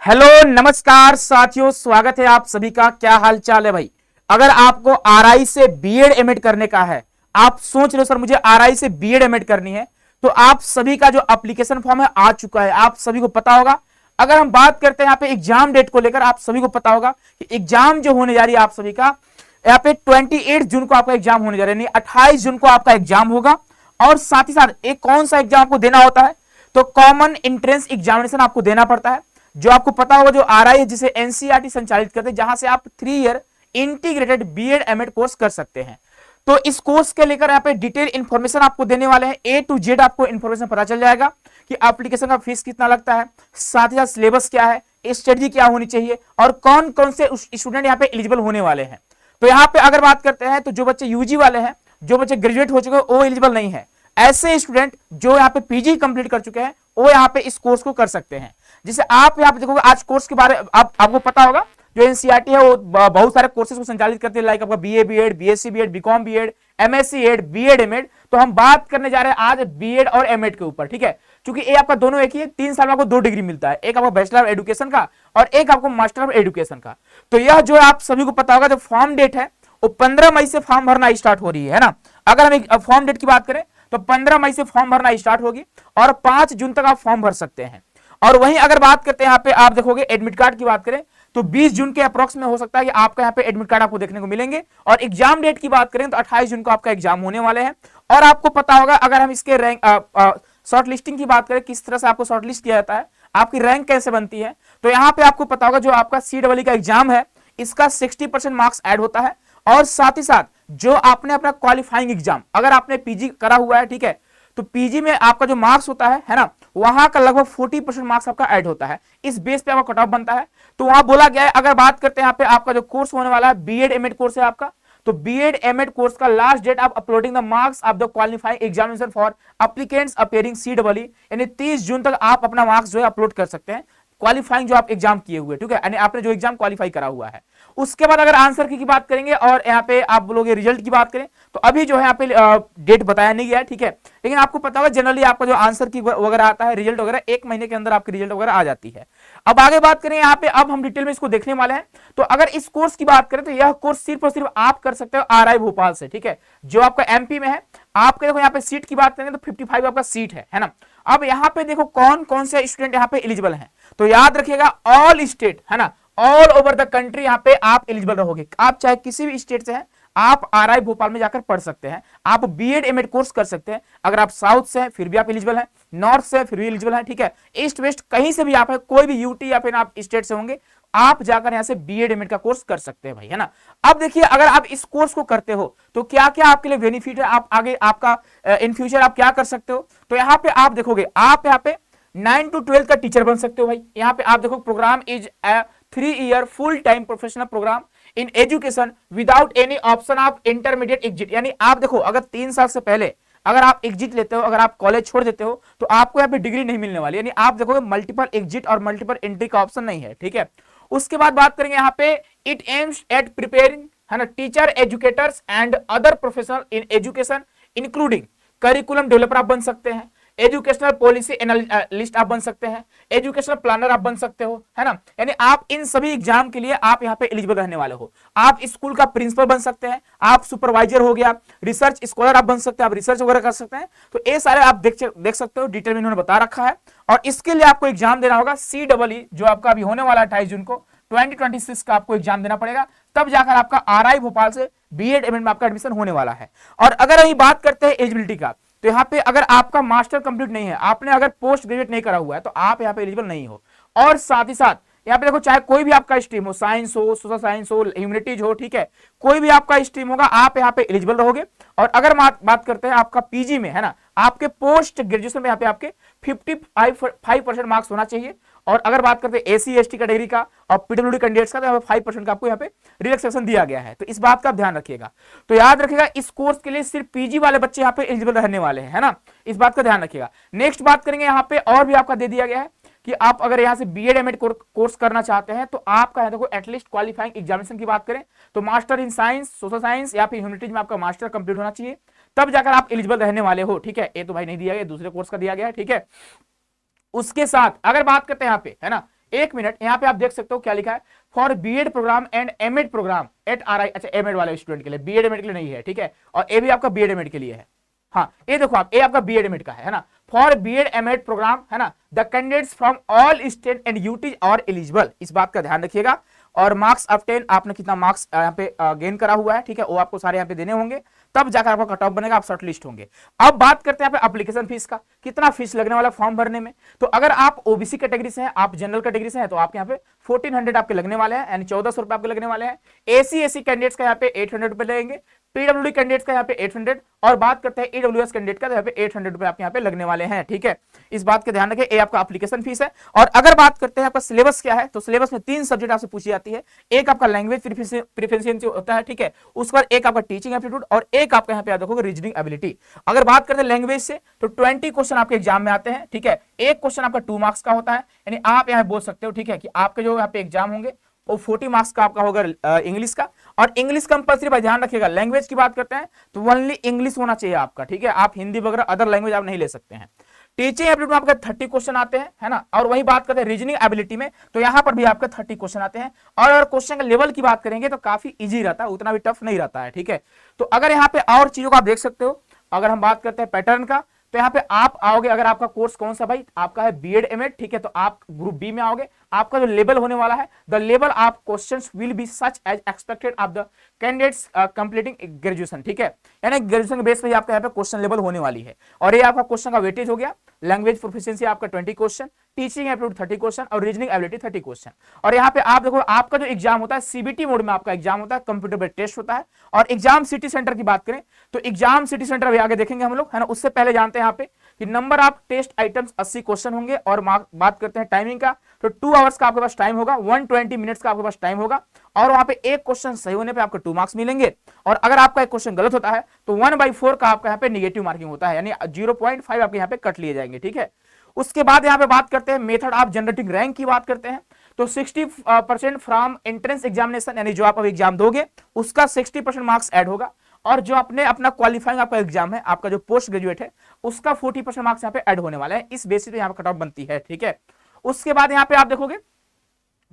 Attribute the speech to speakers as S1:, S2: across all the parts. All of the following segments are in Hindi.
S1: हेलो नमस्कार साथियों, स्वागत है आप सभी का। क्या हाल चाल है भाई। अगर आपको आरआई से बीएड एमएड करने का है, आप सोच रहे हो सर मुझे आरआई से बीएड एमएड करनी है, तो आप सभी का जो एप्लीकेशन फॉर्म है आ चुका है, आप सभी को पता होगा। अगर हम बात करते हैं यहाँ पे एग्जाम डेट को लेकर, आप सभी को पता होगा कि एग्जाम जो होने जा रही है आप सभी का, यहाँ पे 28 जून को आपका एग्जाम होने जा रहा है, 28 जून को आपका एग्जाम होगा। और साथ ही साथ एक कौन सा एग्जाम आपको देना होता है, तो कॉमन एंट्रेंस एग्जामिनेशन आपको देना पड़ता है, जो आपको पता होगा, जो आरआई है जिसे एनसीईआरटी संचालित करते हैं, जहां से आप 3 year integrated BEd MEd course कर सकते हैं। तो इस कोर्स के लेकर यहाँ पे डिटेल इंफॉर्मेशन आपको देने वाले हैं, ए टू जेड आपको इंफॉर्मेशन पता चल जाएगा कि एप्लीकेशन का फीस कितना लगता है, साथ ही साथ सिलेबस क्या है, स्ट्रेटजी क्या होनी चाहिए, और कौन कौन से स्टूडेंट यहाँ पे एलिजिबल होने वाले हैं। तो यहाँ पे अगर बात करते हैं तो जो बच्चे यूजी वाले हैं, जो बच्चे ग्रेजुएट हो चुके हैं, वो एलिजिबल नहीं है। ऐसे स्टूडेंट जो यहाँ पे पीजी कंप्लीट कर चुके हैं, वो यहाँ पे इस कोर्स को कर सकते हैं। जिसे आप यहाँ पे देखोगे, आज कोर्स के बारे आपको पता होगा, जो एनसीईआरटी है वो बहुत सारे कोर्सेज को संचालित करते हैं, लाइक आपका BA BEd, BSc BEd, BCom BEd, MSc ed, BEd MEd. तो हम बात करने जा रहे हैं आज बीएड और एमएड के ऊपर, ठीक है। क्योंकि ये आपका दोनों एक ही है, 3 साल में आपको 2 डिग्री मिलता है, एक आपको बैचलर ऑफ एजुकेशन का और एक आपको मास्टर ऑफ एजुकेशन का। तो यह जो आप सभी को पता होगा, जो फॉर्म डेट है वो 15 मई से फॉर्म भरना स्टार्ट हो रही है ना। अगर हम एक फॉर्म डेट की बात करें तो 15 मई से फॉर्म भरना स्टार्ट होगी और 5 जून तक आप फॉर्म भर सकते हैं। और वहीं अगर बात करते हैं यहाँ पे आप देखोगे एडमिट कार्ड की बात करें तो 20 जून के अप्रोक्स में हो सकता है कि आपका यहाँ पे एडमिट कार्ड आपको देखने को मिलेंगे। और एग्जाम डेट की बात करें तो 28 जून को आपका एग्जाम होने वाले हैं। और आपको पता होगा, अगर हम इसके रैंक शॉर्ट लिस्टिंग की बात करें, किस तरह से आपको शॉर्ट लिस्ट किया जाता है, आपकी रैंक कैसे बनती है, तो यहाँ पे आपको पता होगा जो आपका CEE का एग्जाम है, इसका 60% मार्क्स ऐड होता है। और साथ ही साथ जो आपने अपना क्वालिफाइंग एग्जाम, अगर आपने पीजी करा हुआ है, ठीक है, तो पीजी में आपका जो मार्क्स होता है ना, वहां का लगभग 40% मार्क्स आपका ऐड होता है। इस बेस पे आपका कट ऑफ बनता है। तो वहां बोला गया है, अगर बात करते हैं यहाँ पे आपका जो कोर्स होने वाला है, बीएड एमएड कोर्स है आपका, तो बीएड एमएड कोर्स का last date of uploading the marks of the qualifying examination for applicants appearing CEE, यानी 30 जून तक आप अपना मार्क्स जो है अपलोड कर सकते हैं, क्वालिफाइंग जो आप एग्जाम किए हुए, ठीक है, यानी आपने जो एग्जाम क्वालिफाई करा हुआ है। उसके बाद अगर आंसर की बात करेंगे और यहाँ पे आप बोलोगे रिजल्ट की बात करें, तो अभी जो है यहाँ पे डेट बताया नहीं गया है, ठीक है, लेकिन आपको पता होगा जनरली आपका जो आंसर की वगैरह आता है, रिजल्ट वगैरह 1 महीने के अंदर आपकी रिजल्ट वगैरह आ जाती है। अब आगे बात करें यहाँ पे, अब हम डिटेल में इसको देखने वाले हैं। तो अगर इस कोर्स की बात करें तो यह कोर्स सिर्फ और सिर्फ आप कर सकते हो आरआई भोपाल से, ठीक है, जो आपका एमपी में है। आपके देखो यहाँ पे सीट की बात करेंगे तो 55 आपका सीट है ना। अब यहाँ पे देखो कौन कौन से स्टूडेंट यहाँ पे एलिजिबल हैं, तो याद रखिएगा ऑल स्टेट है ना, ऑल ओवर द कंट्री यहाँ पे आप एलिजिबल रहोगे। आप चाहे किसी भी स्टेट से हैं, आप आरआई भोपाल में जाकर पढ़ सकते हैं, आप बीएड एमएड कोर्स कर सकते हैं। अगर आप साउथ से हैं फिर भी आप एलिजिबल हैं, नॉर्थ से फिर भी एलिजिबल हैं, ठीक है, ईस्ट वेस्ट कहीं से भी आप है, कोई भी यूटी या फिर आप स्टेट से होंगे, आप जाकर यहां से बीएड एमएड का कोर्स कर सकते हैं भाई, है ना। अब देखिए, अगर आप इस कोर्स को करते हो तो क्या क्या आपके लिए बेनिफिट है, आप आगे आपका इन फ्यूचर आप क्या कर सकते हो। तो यहाँ पे आप देखोगे, आप यहाँ पे 9 to 12 का टीचर बन सकते हो भाई। यहाँ पे आप देखो, programme is 3 year full time professional programme in education without any option of intermediate exit. यानी आप देखो, अगर 3 साल से पहले अगर आप एग्जिट लेते हो, अगर आप कॉलेज छोड़ देते हो, तो आपको यहाँ पे डिग्री नहीं मिलने वाली। यानी आप देखोगे मल्टीपल एग्जिट और मल्टीपल एंट्री का ऑप्शन नहीं है, ठीक है। उसके बाद बात करेंगे यहाँ पे, इट एम्स एट प्रिपेयरिंग है ना teacher, educators and other professional in education including curriculum developer आप बन सकते हैं, एजुकेशनल पॉलिसी एनालिस्ट आप बन सकते हैं, एजुकेशनल प्लानर आप बन सकते हो, है ना। यानी आप इन सभी एग्जाम के लिए आप यहाँ पे एलिजिबल रहने वाले हो। आप स्कूल का प्रिंसिपल बन सकते हैं, आप सुपरवाइजर हो गया, रिसर्च स्कॉलर आप बन सकते हैं, आप रिसर्च वगैरह कर सकते हैं। तो ये सारे आप देख सकते हो, डिटेल में इन्होंने बता रखा है। और इसके लिए आपको एग्जाम देना होगा CEE, जो आपका अभी होने वाला है 28 जून को, 2026 का आपको एग्जाम देना पड़ेगा, तब जाकर आपका आरआई भोपाल से बीएड एमएड में आपका एडमिशन होने वाला है। और अगर अभी बात करते हैं एलिजिबिलिटी का, तो यहाँ पे अगर आपका मास्टर कंप्लीट नहीं है, आपने अगर पोस्ट ग्रेजुएट नहीं करा हुआ है, तो आप यहाँ पे एलिजिबल नहीं हो। और साथ ही साथ यहाँ पे देखो, चाहे कोई भी आपका स्ट्रीम हो, साइंस हो, सोशल साइंस हो, ह्यूमैनिटीज हो, ठीक है, कोई भी आपका स्ट्रीम होगा, आप यहाँ पे एलिजिबल रहोगे। और अगर बात करते हैं आपका पीजी में, है ना, आपके पोस्ट ग्रेजुएशन में यहाँ पे आपके 55% मार्क्स होना चाहिए। और अगर बात करते हैं एसी एसटी कैटेगरी का और पीडब्ल्यूडी कैंडिडेट्स का, तो 5% का आपको यहाँ पे रिलैक्सेशन दिया गया है। तो इस बात का ध्यान रखिएगा। तो याद रखिएगा, इस कोर्स के लिए सिर्फ पीजी वाले बच्चे यहाँ पे एलिजिबल रहने वाले हैं, है ना, इस बात का ध्यान रखिएगा। नेक्स्ट बात करेंगे, यहाँ पे और भी आपका दे दिया गया है कि आप अगर यहाँ से बीएड एमएड कोर्स करना चाहते हैं, तो आपका देखो एटलीस्ट क्वालिफाइंग एग्जामिनेशन की बात करें तो master in science, social science या फिर ह्यूमैनिटीज में आपका मास्टर कंप्लीट होना चाहिए, तब जाकर आप एलिजिबल रहने वाले हो, ठीक है। ये तो भाई नहीं दिया गया, दूसरे कोर्स का दिया गया है, ठीक है। उसके साथ अगर बात करते हैं यहाँ पे, है ना, एक मिनट, यहाँ पे आप देख सकते हो क्या लिखा है, for BEd programme and MEd programme at RI. अच्छा, एमएड वाले स्टूडेंट के लिए, बीएड एमएड के लिए नहीं है, ठीक है, और ए भी आपका बीएड एमएड के लिए है। हाँ, ये देखो आप, ए आपका बीएड एमएड का है ना, फॉर बीएड एमएड प्रोग्राम, है ना, the candidates from all state and UTs are eligible, इस बात का ध्यान रखिएगा। और मार्क्स ऑब्टेन, आपने कितना मार्क्स यहाँ पे गेन करा हुआ है, ठीक है, वो आपको सारे यहाँ पे देने होंगे, तब जाकर आपका कट ऑफ बनेगा, आप शॉर्ट लिस्ट होंगे। अब बात करते हैं यहाँ पे एप्लीकेशन फीस का, कितना फीस लगने वाला फॉर्म भरने में। तो अगर आप ओबीसी कैटेगरी से हैं, आप जनरल कैटेगरी से हैं, तो आपके यहाँ पे 1400 आपके लगने वाले हैं, यानी 1400 रुपए आपके लगने वाले हैं। एसी कैंडिडेट्स का यहाँ पे 800 रुपए लगेंगे, पीडब्ल्यूडी कैंडिडेट्स का यहाँ पे 800, और बात करते हैं ईडब्ल्यूएस कैंडिडेट का, तो यहाँ पे 800 रुपए आपके यहाँ पे लगने वाले हैं, ठीक है, इस बात का ध्यान रखें। ये आपका एप्लीकेशन फीस है। और अगर बात करते हैं आपका सिलेबस क्या है, तो सिलेबस में 3 सब्जेक्ट आपसे पूछी जाती है, एक आपका लैंग्वेज प्रोफिशिएंसी होता है, ठीक है, उसके बाद एक आपका टीचिंग एप्टीट्यूड, और एक आपका यहाँ पे याद रखोगे रीजनिंग एबिलिटी। अगर बात करते हैं लैंग्वेज से, तो 20 क्वेश्चन आपके एग्जाम में आते हैं, ठीक है, एक क्वेश्चन आपका 2 मार्क्स का होता है, यानी आप यहाँ बोल सकते हो, ठीक है, कि आपके जो यहाँ पे एग्जाम होंगे वो 40 मार्क्स का आपका होगा इंग्लिश का, और इंग्लिश कंपलसरी भाई ध्यान रखिएगा। लैंग्वेज की बात करते हैं तो ओनली इंग्लिश होना चाहिए आपका, ठीक है, आप हिंदी वगैरह अदर लैंग्वेज आप नहीं ले सकते हैं। टीचिंग एप्टीट्यूड में आपके 30 क्वेश्चन आते हैं, है ना, और वही बात करते हैं रीजनिंग एबिलिटी में, तो यहां पर भी आपके 30 क्वेश्चन आते हैं। और अगर क्वेश्चन के लेवल की बात करेंगे तो काफी इजी रहता है, उतना भी टफ नहीं रहता है, ठीक है। तो अगर यहाँ पे और चीजों को आप देख सकते हो, अगर हम बात करते हैं पैटर्न का, तो यहाँ पे आप आओगे, अगर आपका कोर्स कौन सा भाई आपका है बीएड एमएड, ठीक है, तो आप ग्रुप बी में आओगे। आपका जो लेवल होने वाला है, the level of questions will be such as expected of the candidates completing graduation, ठीक है, यानी ग्रेजुएशन के बेस पे आपका यहाँ पे क्वेश्चन लेवल होने वाली है। और ये आपका क्वेश्चन का वेटेज हो गया, लैंग्वेज प्रोफिशिएंसी आपका 20 क्वेश्चन, टीचिंग एप्टीट्यूड 30 क्वेश्चन, और रीजनिंग एबिलिटी 30 क्वेश्चन। और यहाँ पे आप देखो, आपका जो एग्जाम होता है सीबीटी मोड में आपका एग्जाम होता है, कंप्यूटर बेस्ड टेस्ट होता है। और एग्जाम सिटी सेंटर की बात करें, तो एग्जाम सिटी सेंटर अभी आगे देखेंगे हम लोग, है ना, उससे पहले जानते हैं यहाँ पे कि number of test items 80 question होंगे। और बात करते हैं टाइमिंग का, तो 2 आवर्स का आपके पास टाइम होगा, 120 मिनट्स का आपके पास टाइम होगा। और वहां पे एक क्वेश्चन सही होने पे आपको 2 मार्क्स मिलेंगे, और अगर आपका एक क्वेश्चन गलत होता है तो 1/4 का आपका यहाँ पे निगेटिव मार्किंग होता है, यानी 0.5 आपके यहाँ पे कट लिए जाएंगे, ठीक है। उसके बाद यहाँ पे बात करते हैं मेथड ऑफ जनरेटिंग रैंक की बात करते हैं, तो 60% फ्रॉम एंट्रेंस एग्जामिनेशन, यानी जो आप अभी एग्जाम दोगे उसका 60% मार्क्स ऐड होगा। और जो अपने अपना क्वालिफाइंग आपका एग्जाम है, आपका जो पोस्ट ग्रेजुएट है, उसका 40% मार्क्स यहाँ पे ऐड होने वाला है। इस बेसिस पे यहाँ पे कट ऑफ बनती है, ठीक है। उसके बाद यहाँ पे आप देखोगे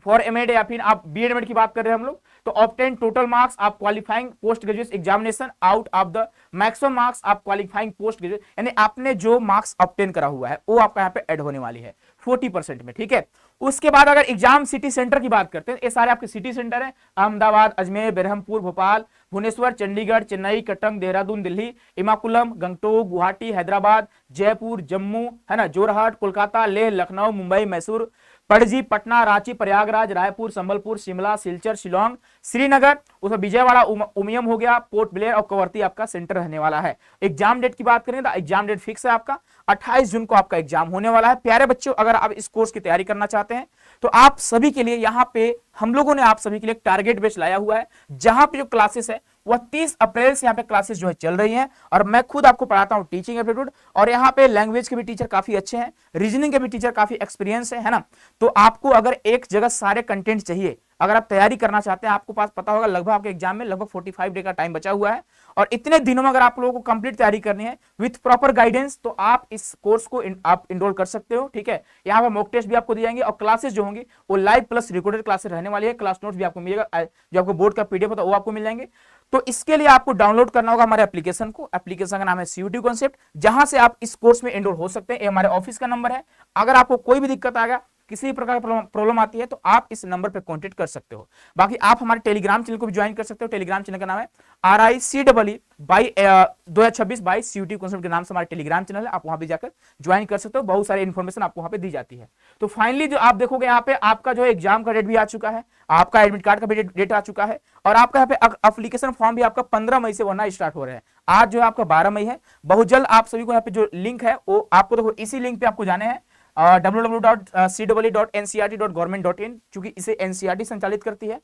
S1: फॉर एमएड या फिर आप बीएड एमएड की बात कर रहे हैं हम लोग, तो ऑब्टेन टोटल मार्क्स आप qualifying post graduate examination out of the maximum marks आप क्वालिफाइंग पोस्ट ग्रेजुएट, यानी आपने जो मार्क्स ऑब्टेन करा हुआ है वो आपका यहाँ पे ऐड होने वाली है 40% में, ठीक है। उसके बाद अगर एग्जाम सिटी सेंटर की बात करते हैं, ये सारे आपके सिटी सेंटर है, अहमदाबाद, अजमेर, बेरहमपुर, भोपाल, भुवनेश्वर, चंडीगढ़, चेन्नई, कटक, देहरादून, दिल्ली, इमाकुलम, गंगटोक, गुवाहाटी, हैदराबाद, जयपुर, जम्मू, है ना, जोरहाट, कोलकाता, लेह, लखनऊ, मुंबई, मैसूर, पणजी, पटना, रांची, प्रयागराज, रायपुर, संबलपुर, शिमला, सिलचर, शिलोंग, श्रीनगर, उसमें विजयवाड़ा, उमियम हो गया, पोर्ट ब्लेयर और कवर्ती आपका सेंटर रहने वाला है। एग्जाम डेट की बात करें तो एग्जाम डेट फिक्स है आपका 28 जून को आपका एग्जाम होने वाला है। प्यारे बच्चों, अगर आप इस कोर्स की तैयारी करना चाहते हैं तो आप सभी के लिए यहाँ पे हम लोगों ने आप सभी के लिए टारगेट बेच लाया हुआ है, जहां पे जो क्लासेस है वह 30 अप्रैल से यहाँ पे क्लासेस जो है चल रही हैं। और मैं खुद आपको पढ़ाता हूँ टीचिंग एप्टीट्यूड, और यहाँ पे लैंग्वेज के भी टीचर काफी अच्छे हैं, रीजनिंग के भी टीचर काफी एक्सपीरियंस है ना। तो आपको अगर एक जगह सारे कंटेंट चाहिए, अगर आप तैयारी करना चाहते हैं, आपको पास पता होगा लगभग आपके एग्जाम में लगभग 45 डे का टाइम बचा हुआ है, और इतने दिनों में अगर आप लोगों को कंप्लीट तैयारी करनी है विथ प्रॉपर गाइडेंस, तो आप इस कोर्स को आप इनरोल कर सकते हो, ठीक है। यहाँ पर मॉक टेस्ट भी आपको दी जाएंगे, और क्लासेस जो होंगी वो लाइव प्लस रिकॉर्डेड क्लासेस रहने वाली है। क्लास नोट्स भी आपको मिलेगा, जो आपको बोर्ड का पीडीएफ होता है वो आपको मिल जाएंगे। तो इसके लिए आपको डाउनलोड करना होगा हमारे एप्लीकेशन को, एप्लीकेशन का नाम है सीयूटी कॉन्सेप्ट, जहां से आप इस कोर्स में एनरोल हो सकते हैं। ये हमारे ऑफिस का नंबर है। अगर आपको कोई भी दिक्कत आ गया, किसी प्रकार की प्रॉब्लम आती है, तो आप इस नंबर पे कांटेक्ट कर सकते हो। बाकी आप हमारे टेलीग्राम चैनल को भी ज्वाइन कर सकते हो। टेलीग्राम चैनल का नाम है RICEE by 2026 by CUT concept के नाम से हमारा टेलीग्राम चैनल है, आप वहां भी जाकर ज्वाइन कर सकते हो। बहुत सारी इन्फॉर्मेशन आपको वहां पे दी जाती है। तो फाइनली जो आप देखोगे यहाँ पे आपका जो एग्जाम का डेट भी आ चुका है, आपका एडमिट कार्ड का भी डेट आ चुका है, और आपका यहाँ पे एप्लीकेशन फॉर्म भी आपका 15 मई से भरना स्टार्ट हो रहा है। आज जो है आपका 12 मई है। बहुत जल्द आप सभी को यहाँ पे जो लिंक है वो आपको देखो इसी लिंक पे आपको जाने हैं www.cee.government.in, चूंकि इसे एनसीईआरटी संचालित करती है,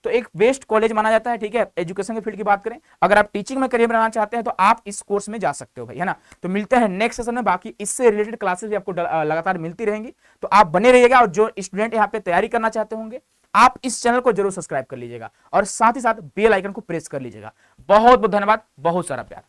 S1: तो एक बेस्ट कॉलेज माना जाता है, ठीक है। एजुकेशन के फील्ड की बात करें, अगर आप टीचिंग में करियर बनाना चाहते हैं तो आप इस कोर्स में जा सकते हो भाई, है ना। तो मिलते हैं नेक्स्ट सेशन में, बाकी इससे रिलेटेड क्लासेस भी आपको लगातार मिलती रहेंगी, तो आप बने रहिएगा। और जो स्टूडेंट यहाँ पे तैयारी करना चाहते होंगे, आप इस चैनल को जरूर सब्सक्राइब कर लीजिएगा, और साथ ही साथ बेल आइकन को प्रेस कर लीजिएगा। बहुत बहुत धन्यवाद, बहुत सारा प्यार।